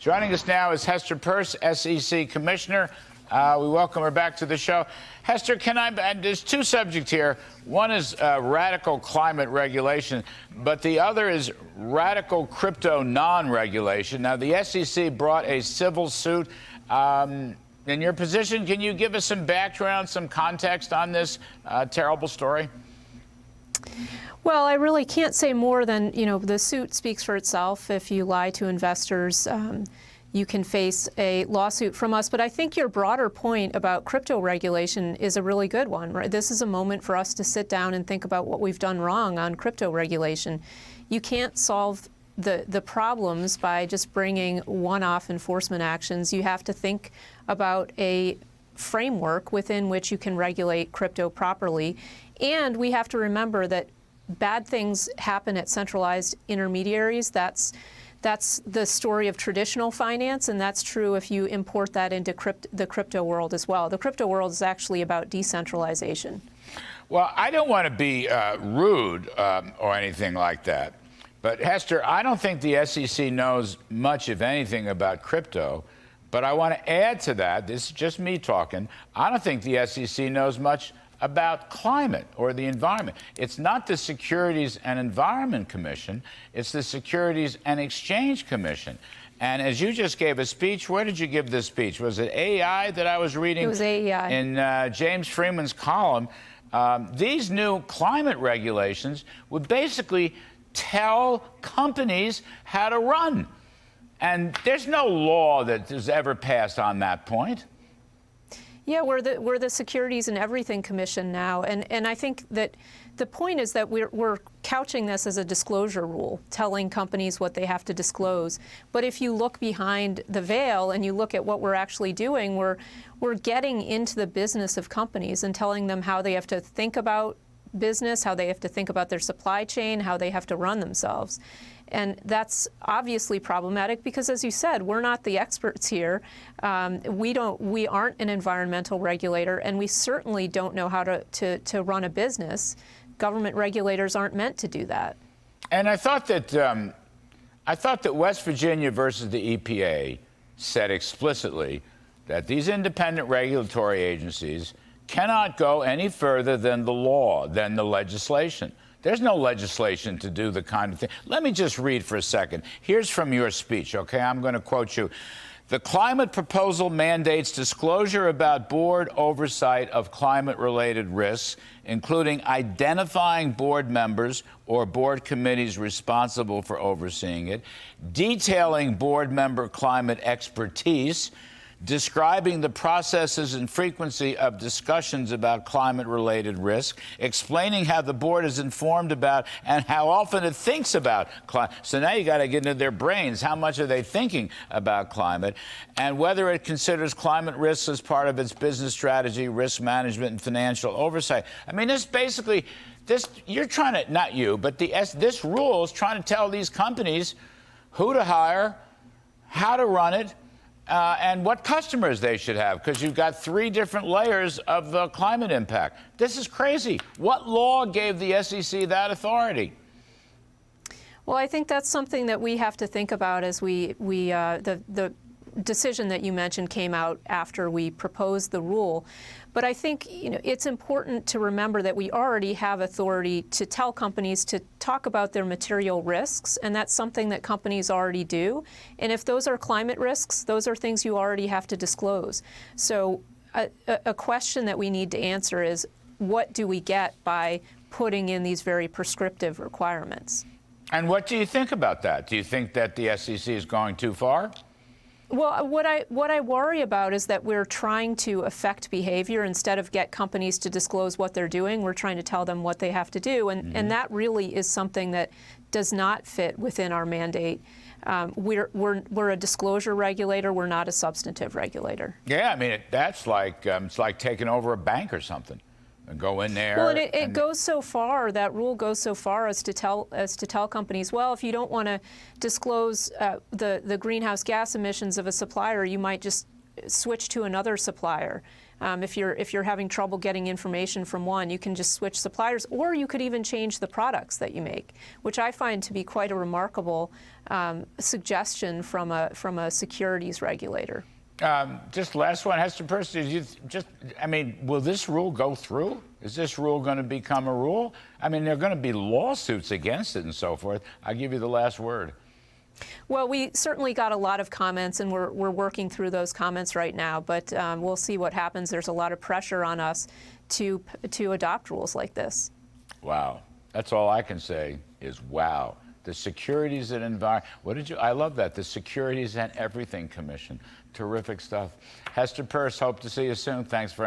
Joining us now is Hester Peirce, SEC Commissioner. We welcome her back to the show. Hester, there's two subjects here. One is radical climate regulation, but the other is radical crypto non-regulation. Now, the SEC brought a civil suit. In your position, can you give us some background, some context on this terrible story? Well, I really can't say more than, the suit speaks for itself. If you lie to investors, you can face a lawsuit from us. But I think your broader point about crypto regulation is a really good one, right? This is a moment for us to sit down and think about what we've done wrong on crypto regulation. You can't solve the problems by just bringing one-off enforcement actions. You have to think about a framework within which you can regulate crypto properly. And we have to remember that bad things happen at centralized intermediaries. That's the story of traditional finance, and that's true if you import that into the crypto world as well. The crypto world is actually about decentralization. Well, I don't want to be rude or anything like that, but Hester, I don't think the SEC knows much, if anything, about crypto. But I want to add to that, this is just me talking, I don't think the SEC knows much about climate or the environment. It's not the Securities and Environment Commission, it's the Securities and Exchange Commission. And as you just gave a speech, where did you give this speech? Was it AEI that I was reading? It was AEI. In James Freeman's column. These new climate regulations would basically tell companies how to run. And there's no law that has ever passed on that point. Yeah, we're the Securities and Everything Commission now, and I think that the point is that we're couching this as a disclosure rule, telling companies what they have to disclose. But if you look behind the veil and you look at what we're actually doing, we're getting into the business of companies and telling them how they have to think about business, how they have to think about their supply chain, how they have to run themselves. And that's obviously problematic because, as you said, we're not the experts here. We aren't an environmental regulator, and we certainly don't know how to run a business. Government regulators aren't meant to do that. And I thought that West Virginia versus the EPA said explicitly that these independent regulatory agencies cannot go any further than the law, than the legislation. There's no legislation to do the kind of thing. Let me just read for a second. Here's from your speech, okay? I'm going to quote you. The climate proposal mandates disclosure about board oversight of climate-related risks, including identifying board members or board committees responsible for overseeing it, detailing board member climate expertise, describing the processes and frequency of discussions about climate-related risk, explaining how the board is informed about and how often it thinks about climate. So now you got to get into their brains. How much are they thinking about climate? And whether it considers climate risks as part of its business strategy, risk management, and financial oversight. I mean, this basically, you're trying to, not you, but this rule is trying to tell these companies who to hire, how to run it, and what customers they should have, because you've got three different layers of the climate impact. This is crazy. What law gave the SEC that authority? Well, I think that's something that we have to think about as the decision that you mentioned came out after we proposed the rule. But I think it's important to remember that we already have authority to tell companies to talk about their material risks, and that's something that companies already do. And if those are climate risks, those are things you already have to disclose. So a question that we need to answer is, what do we get by putting in these very prescriptive requirements? And what do you think about that? Do you think that the SEC is going too far? Well, what I worry about is that we're trying to affect behavior instead of get companies to disclose what they're doing. We're trying to tell them what they have to do, and that really is something that does not fit within our mandate. We're a disclosure regulator. We're not a substantive regulator. Yeah, I mean that's like it's like taking over a bank or something. And go in there. Well, and it goes so far. That rule goes so far as to tell companies, well, if you don't want to disclose the greenhouse gas emissions of a supplier, you might just switch to another supplier. If you're having trouble getting information from one, you can just switch suppliers, or you could even change the products that you make, which I find to be quite a remarkable suggestion from a securities regulator. Just last one, Hester Peirce, will this rule go through? Is this rule going to become a rule? I mean, there are going to be lawsuits against it and so forth. I'll give you the last word. Well, we certainly got a lot of comments, and we're working through those comments right now, but we'll see what happens. There's a lot of pressure on us to adopt rules like this. Wow. That's all I can say is wow. The Securities and Environment, I love that, the Securities and Everything Commission. Terrific stuff. Hester Peirce, hope to see you soon. Thanks very much.